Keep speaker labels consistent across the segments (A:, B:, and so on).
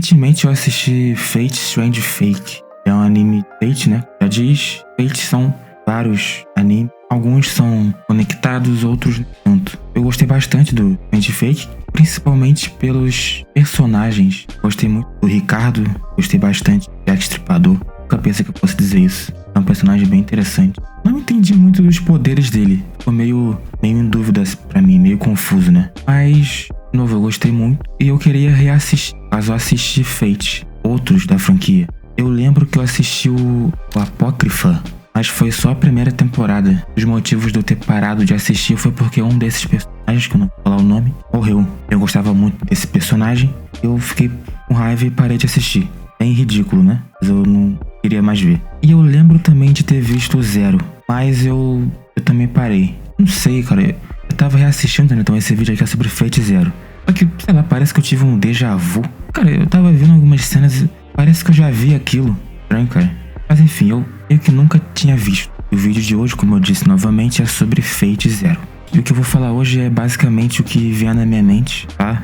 A: Recentemente eu assisti Fate Strange Fate. É um anime Fate, né? Já diz, Fate são vários animes. Alguns são conectados, outros nem tanto. Eu gostei bastante do Strange Fate, principalmente pelos personagens. Gostei muito do Ricardo, gostei bastante do Jack Stripador. Nunca pensei que eu fosse dizer isso. É um personagem bem interessante. Não entendi muito dos poderes dele. Ficou meio em dúvida pra mim, meio confuso, né? Mas, de novo, eu gostei muito. E eu queria reassistir, caso eu assisti Fate, outros da franquia. Eu lembro que eu assisti o Apócrifa, mas foi só a primeira temporada. Os motivos de eu ter parado de assistir foi porque um desses personagens, que eu não vou falar o nome, morreu. Eu gostava muito desse personagem. Eu fiquei com raiva e parei de assistir. É ridículo, né? Mas eu não queria mais ver. E eu lembro também de ter visto o Zero, mas eu também parei. Não sei, cara. Eu tava reassistindo, né? Então esse vídeo aqui é sobre Fate Zero. Só que, sei lá, parece que eu tive um déjà vu. Cara, eu tava vendo algumas cenas e parece que eu já vi aquilo. Estranho, cara. Mas enfim, eu meio que nunca tinha visto. O vídeo de hoje, como eu disse novamente, é sobre Fate Zero. E o que eu vou falar hoje é basicamente o que vier na minha mente, tá?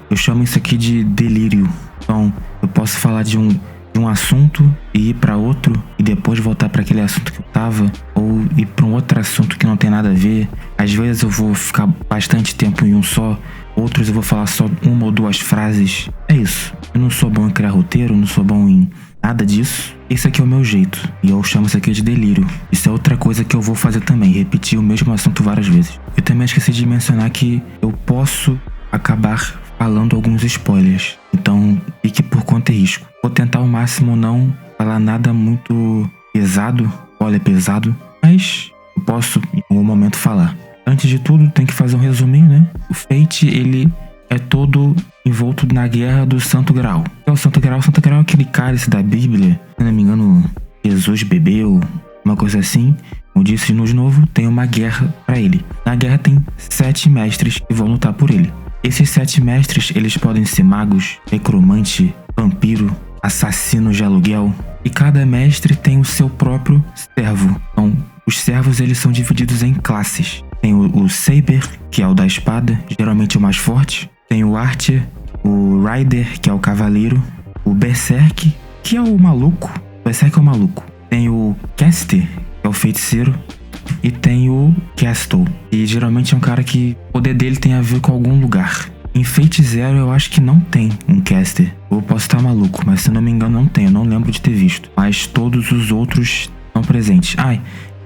A: Eu chamo isso aqui de delírio. Então, eu posso falar de um assunto e ir pra outro e depois voltar pra aquele assunto que eu tava, ou ir pra um outro assunto que não tem nada a ver. Às vezes eu vou ficar bastante tempo em um só, outros eu vou falar só uma ou duas frases. É isso. Eu não sou bom em criar roteiro, não sou bom em nada disso. Esse aqui é o meu jeito. E eu chamo isso aqui de delírio. Isso é outra coisa que eu vou fazer também, repetir o mesmo assunto várias vezes. Eu também esqueci de mencionar que eu posso acabar falando alguns spoilers. Então, fique por conta e risco. Vou tentar ao máximo não falar nada muito pesado, olha, pesado, mas eu posso em algum momento falar. Antes de tudo, tem que fazer um resuminho, né? O Fate, ele é todo envolto na guerra do Santo Graal. O que é o Santo Graal? O Santo Graal é aquele cálice da Bíblia. Se não me engano, Jesus bebeu, uma coisa assim. Como disse de novo, tem uma guerra pra ele. Na guerra tem 7 mestres que vão lutar por ele. Esses 7 mestres, eles podem ser magos, necromante, vampiro, assassino de aluguel. E cada mestre tem o seu próprio servo. Então, os servos, eles são divididos em classes. Tem o Saber, que é o da espada, geralmente o mais forte. Tem o Archer, o Rider, que é o cavaleiro. O Berserk, que é o maluco. O Berserk é o maluco. Tem o Caster, que é o feiticeiro. E tem o Castle, e geralmente é um cara que o poder dele tem a ver com algum lugar. Em Fate Zero eu acho que não tem um caster. Eu posso estar maluco, mas se não me engano não tem, eu não lembro de ter visto. Mas todos os outros estão presentes.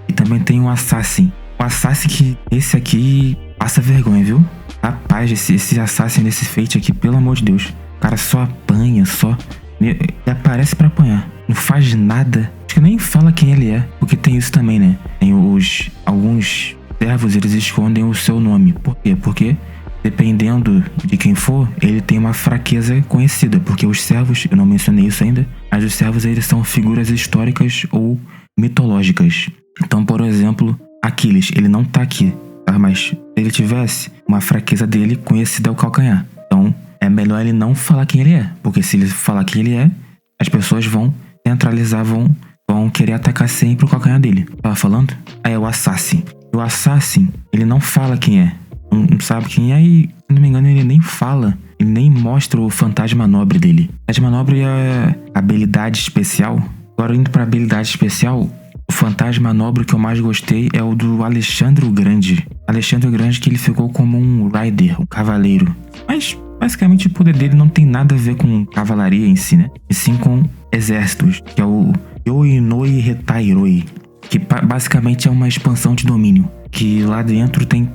A: E também tem o Assassin. O Assassin que esse aqui passa vergonha, viu? Rapaz, esse Assassin desse Fate aqui, pelo amor de Deus. O cara só apanha, ele aparece pra apanhar. Não faz nada. Acho que nem fala quem ele é, porque tem isso também, né? Tem alguns servos, eles escondem o seu nome. Por quê? Porque dependendo de quem for, ele tem uma fraqueza conhecida. Porque os servos, eu não mencionei isso ainda, mas os servos, eles são figuras históricas ou mitológicas. Então, por exemplo, Aquiles, ele não tá aqui, tá? Mas se ele tivesse, uma fraqueza dele conhecida é o calcanhar. Então, é melhor ele não falar quem ele é. Porque se ele falar quem ele é, as pessoas vão centralizar, vão querer atacar sempre o calcanhar dele. Tava falando? Aí é o Assassin. O Assassin, ele não fala quem é. Não sabe quem é e, se não me engano, ele nem fala. Ele nem mostra o fantasma nobre dele. O fantasma nobre é a habilidade especial. Agora, indo pra habilidade especial, o fantasma nobre que eu mais gostei é o do Alexandre o Grande. Alexandre o Grande, que ele ficou como um rider, um cavaleiro. Mas basicamente o poder dele não tem nada a ver com cavalaria em si, né? E sim com exércitos, que é o Yoinoi Retairoi, que basicamente é uma expansão de domínio, que lá dentro tem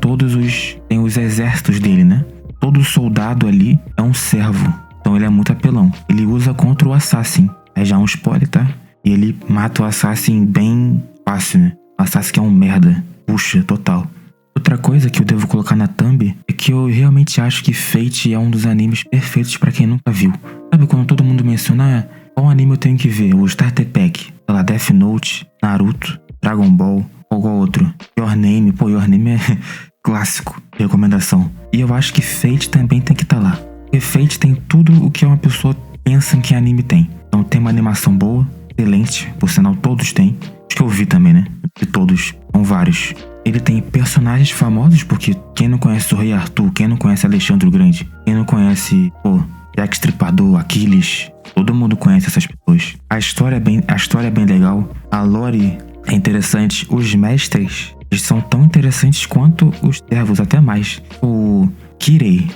A: os exércitos dele, né? Todo soldado ali é um servo, então ele é muito apelão. Ele usa contra o Assassin, é já um spoiler, tá? E ele mata o Assassin bem fácil, né? O Assassin que é um merda, puxa, total. Outra coisa que eu devo colocar na thumb é que eu realmente acho que Fate é um dos animes perfeitos pra quem nunca viu. Sabe quando todo mundo menciona qual anime eu tenho que ver? O Starter Pack, sei lá, Death Note, Naruto, Dragon Ball, ou qual outro? Your Name, Your Name é clássico, recomendação. E eu acho que Fate também tem que estar lá. Porque Fate tem tudo o que uma pessoa pensa que anime tem. Então tem uma animação boa, excelente, por sinal todos têm. Acho que eu vi também, né? De todos, são vários. Ele tem personagens famosos, porque quem não conhece o Rei Arthur, quem não conhece Alexandre o Grande, quem não conhece, Jack Stripador, Aquiles. Todo mundo conhece essas pessoas. A história é bem legal. A lore é interessante. Os mestres, eles são tão interessantes quanto os servos, até mais. O Kirei.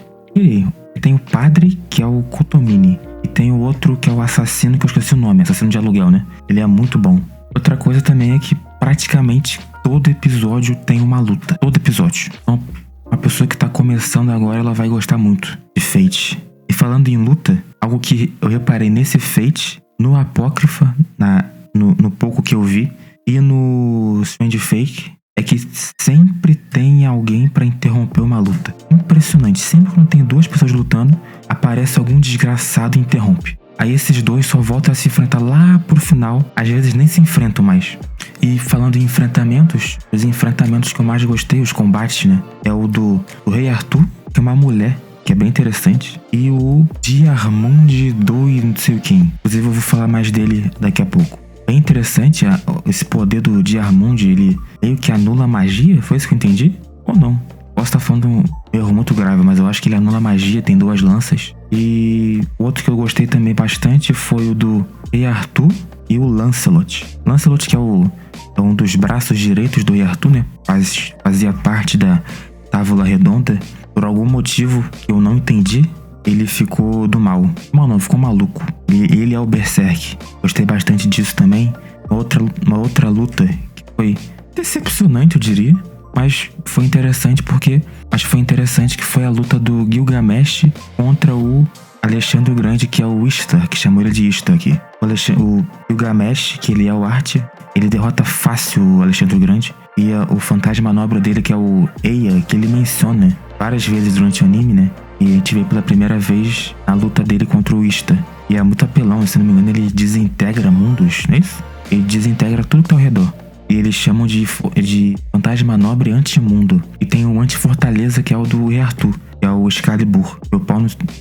A: Tem o padre, que é o Kotomini. E tem o outro, que é o assassino, que eu esqueci o nome. Assassino de aluguel, né? Ele é muito bom. Outra coisa também é que praticamente todo episódio tem uma luta. Todo episódio. Então, uma pessoa que tá começando agora, ela vai gostar muito de Fate. E falando em luta, algo que eu reparei nesse Fate, no Apócrifa, no pouco que eu vi, e no Strange Fake, é que sempre tem alguém pra interromper uma luta. Impressionante. Sempre quando tem duas pessoas lutando, aparece algum desgraçado e interrompe. Aí esses dois só voltam a se enfrentar lá pro final. Às vezes nem se enfrentam mais. E falando em enfrentamentos, os enfrentamentos que eu mais gostei, os combates, né? É o do Rei Arthur, que é uma mulher, que é bem interessante. E o Diarmund Doi não sei quem. Inclusive eu vou falar mais dele daqui a pouco. Bem interessante esse poder do Diarmund, ele meio que anula a magia, foi isso que eu entendi? Ou não? Posso estar falando um erro muito grave, mas eu acho que ele anula a magia, tem 2 lanças. E o outro que eu gostei também bastante foi o do Rei Arthur e o Lancelot. Lancelot, que é um dos braços direitos do Rei Arthur, né? Fazia parte da Távola Redonda. Por algum motivo que eu não entendi, ele ficou do mal. Não, ficou maluco. Ele é o Berserk. Gostei bastante disso também. Uma outra luta que foi decepcionante, eu diria. Mas foi interessante porque... Acho que foi interessante que foi a luta do Gilgamesh contra o Alexandre o Grande, que é o Ishtar, que chamou ele de Ishtar aqui. O Gilgamesh, que ele é o Arte, ele derrota fácil o Alexandre o Grande. E o fantasma manobra dele, que é o Eia, que ele menciona várias vezes durante o anime, né? E a gente vê pela primeira vez a luta dele contra o Ishtar. E é muito apelão, se não me engano, ele desintegra mundos, não é isso? Ele desintegra tudo que tá ao redor. E eles chamam de fantasma nobre anti-mundo. E tem o anti-fortaleza, que é o do Rei Arthur, que é o Excalibur.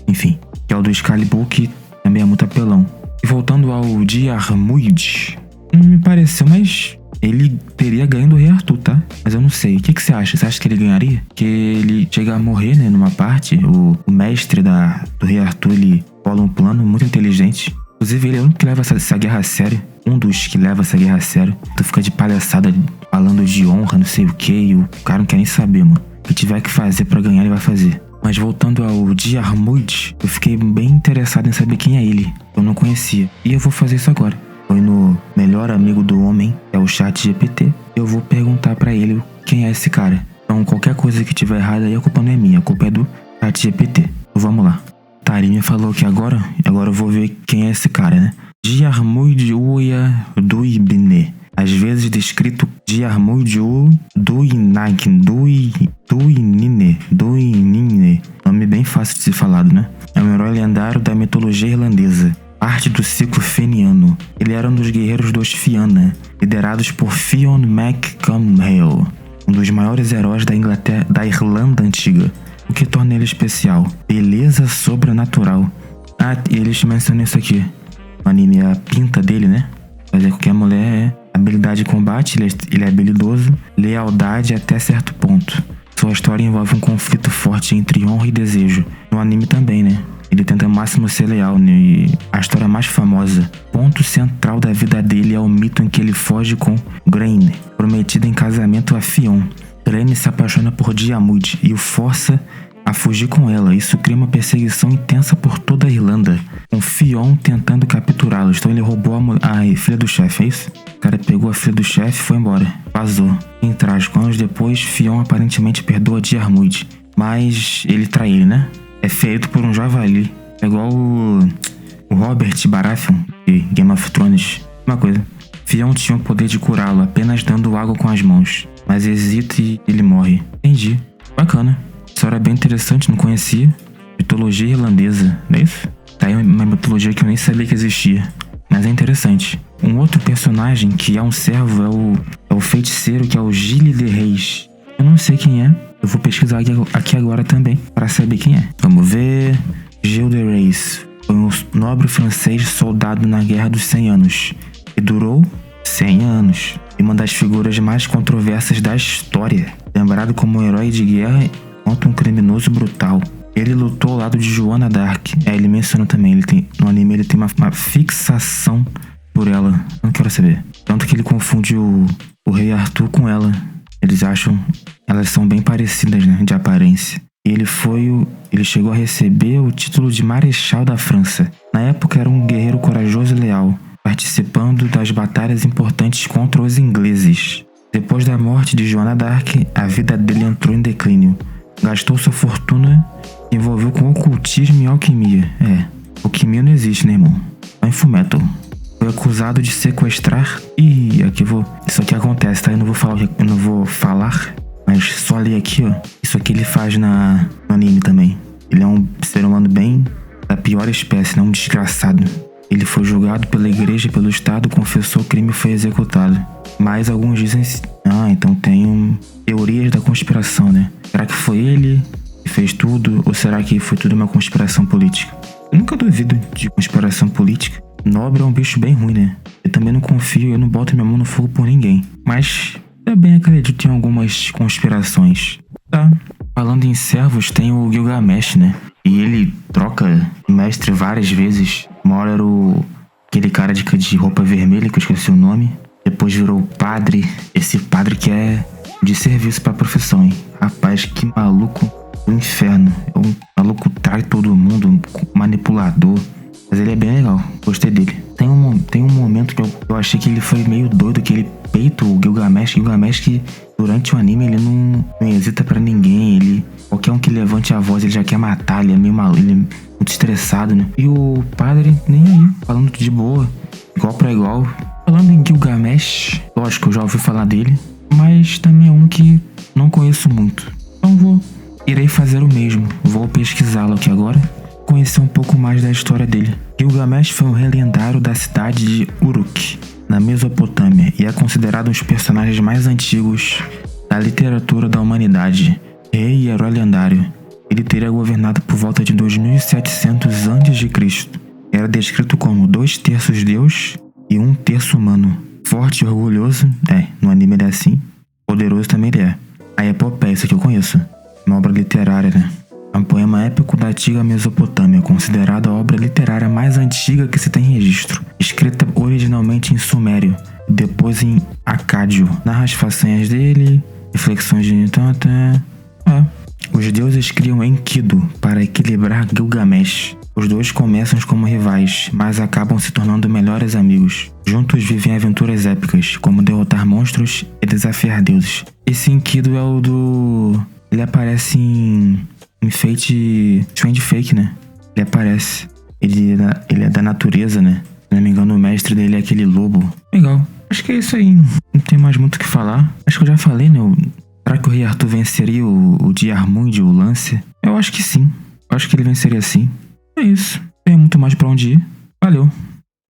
A: Enfim, que é o do Excalibur, que também é muito apelão. E voltando ao Diarmuid, não me pareceu, mas ele teria ganho do Rei Arthur, tá? Mas eu não sei. O que você acha? Você acha que ele ganharia? Que ele chega a morrer, né, numa parte. O mestre do Rei Arthur, ele bola um plano muito inteligente. Inclusive, ele é o único que leva essa guerra a sério. Um dos que leva essa guerra a sério. Tu fica de palhaçada falando de honra, não sei o que. E o cara não quer nem saber, mano. O que tiver que fazer pra ganhar, ele vai fazer. Mas voltando ao Diarmuid, eu fiquei bem interessado em saber quem é ele. Eu não conhecia. E eu vou fazer isso agora. Foi no melhor amigo do homem, é o ChatGPT. Eu vou perguntar pra ele quem é esse cara. Então qualquer coisa que tiver errada aí, a culpa não é minha, a culpa é do ChatGPT. Então vamos lá. Tá, ele me falou aqui agora eu vou ver quem é esse cara, né? Diarmuid Uia Duibne. Às vezes descrito Diarmuid Duinagn Duinine. Nome bem fácil de ser falado, né? É um herói lendário da mitologia irlandesa. Parte do ciclo feniano. Ele era um dos guerreiros dos Fianna, liderados por Fionn McConmhail, um dos maiores heróis da Irlanda antiga. O que torna ele especial? Beleza sobrenatural. Eles mencionam isso aqui no anime, a pinta dele, né? Fazer qualquer mulher habilidade de combate, ele é habilidoso, lealdade até certo ponto. Sua história envolve um conflito forte entre honra e desejo. No anime também, né? Ele tenta ao máximo ser leal, né? E a história mais famosa, ponto central da vida dele, é o mito em que ele foge com Grain, prometida em casamento a Fionn. Grain se apaixona por Diarmuid e o força a fugir com ela. Isso cria uma perseguição intensa por toda a Irlanda, com Fionn tentando capturá-los. Então ele roubou a filha do chefe, é isso? O cara pegou a filha do chefe e foi embora. Vazou. Em trágico, anos depois, Fionn aparentemente perdoa Diarmuid, mas ele trai ele, né? É feito por um javali. É igual o Robert Baratheon de Game of Thrones. Uma coisa. Fionn tinha o poder de curá-lo apenas dando água com as mãos, mas hesita e ele morre. Entendi. Bacana. História bem interessante, não conhecia. Mitologia irlandesa, não é isso? Tá aí uma mitologia que eu nem sabia que existia. Mas é interessante. Um outro personagem que é um servo é o feiticeiro, que é o Gilles de Reis. Eu não sei quem é. Eu vou pesquisar aqui agora também, para saber quem é. Vamos ver. Gilles de Reis foi um nobre francês soldado na Guerra dos 100 Anos. E durou 100 anos. E uma das figuras mais controversas da história. Lembrado como um herói de guerra contra um criminoso brutal. Ele lutou ao lado de Joana d'Arc. Ele menciona também, no anime ele tem uma fixação por ela. Eu não quero saber. Tanto que ele confunde o Rei Arthur com ela. Eles acham, elas são bem parecidas, né, de aparência. E ele chegou a receber o título de Marechal da França. Na época era um guerreiro corajoso e leal, participando das batalhas importantes contra os ingleses. Depois da morte de Joana d'Arc, a vida dele entrou em declínio. Gastou sua fortuna e envolveu com ocultismo e alquimia. Alquimia não existe, né, irmão? Só em Fullmetal. Foi acusado de sequestrar. Isso aqui acontece, tá? Eu não vou falar, mas só ler aqui, ó. Isso aqui ele faz no anime também. Ele é um ser humano bem da pior espécie, né? Um desgraçado. Ele foi julgado pela igreja e pelo Estado, confessou o crime e foi executado. Mas alguns dizem... então tem teorias da conspiração, né? Será que foi ele que fez tudo? Ou será que foi tudo uma conspiração política? Eu nunca duvido de conspiração política. Nobre é um bicho bem ruim, né? Eu também não confio, eu não boto minha mão no fogo por ninguém. Mas também acredito em algumas conspirações. Tá. Falando em servos, tem o Gilgamesh, né? E ele troca mestre várias vezes. Uma hora era aquele cara de roupa vermelha, que eu esqueci o nome. Depois virou padre. Esse padre que é de serviço pra profissão, hein? Rapaz, que maluco do inferno. É um maluco trai todo mundo, um manipulador. Mas ele é bem legal, gostei dele. Tem um momento que eu achei que ele foi meio doido, que ele peita o Gilgamesh. Gilgamesh que durante o anime ele não hesita pra ninguém. Qualquer um que levante a voz ele já quer matar, ele é meio maluco, ele é muito estressado, né? E o padre nem aí, falando de boa, igual pra igual. Falando em Gilgamesh, lógico, eu já ouvi falar dele, mas também é um que não conheço muito. Então irei fazer o mesmo, vou pesquisá-lo aqui agora, conhecer um pouco mais da história dele. Gilgamesh foi um rei lendário da cidade de Uruk, na Mesopotâmia, e é considerado um dos personagens mais antigos da literatura da humanidade. Rei e herói lendário, ele teria governado por volta de 2700 a.C. Era descrito como 2/3 Deus e 1/3 humano. Forte e orgulhoso, no anime ele é assim. Poderoso também ele é. A epopeia, isso aqui eu conheço. Uma obra literária, né? É um poema épico da antiga Mesopotâmia, considerada a obra literária mais antiga que se tem registro. Escrita originalmente em sumério, depois em acádio. Narra as façanhas dele, reflexões de... Os deuses criam Enkidu para equilibrar Gilgamesh. Os dois começam como rivais, mas acabam se tornando melhores amigos. Juntos vivem aventuras épicas, como derrotar monstros e desafiar deuses. Esse Enkidu é o do... Ele aparece em Fate Strange Fake, né? Ele aparece. Ele é da natureza, né? Se não me engano, o mestre dele é aquele lobo. Legal. Acho que é isso aí. Não tem mais muito o que falar. Acho que eu já falei, né? Será que o Rei Arthur venceria o Diarmuid, o Lance? Eu acho que sim. Eu acho que ele venceria sim. É isso. Não tem muito mais pra onde ir. Valeu.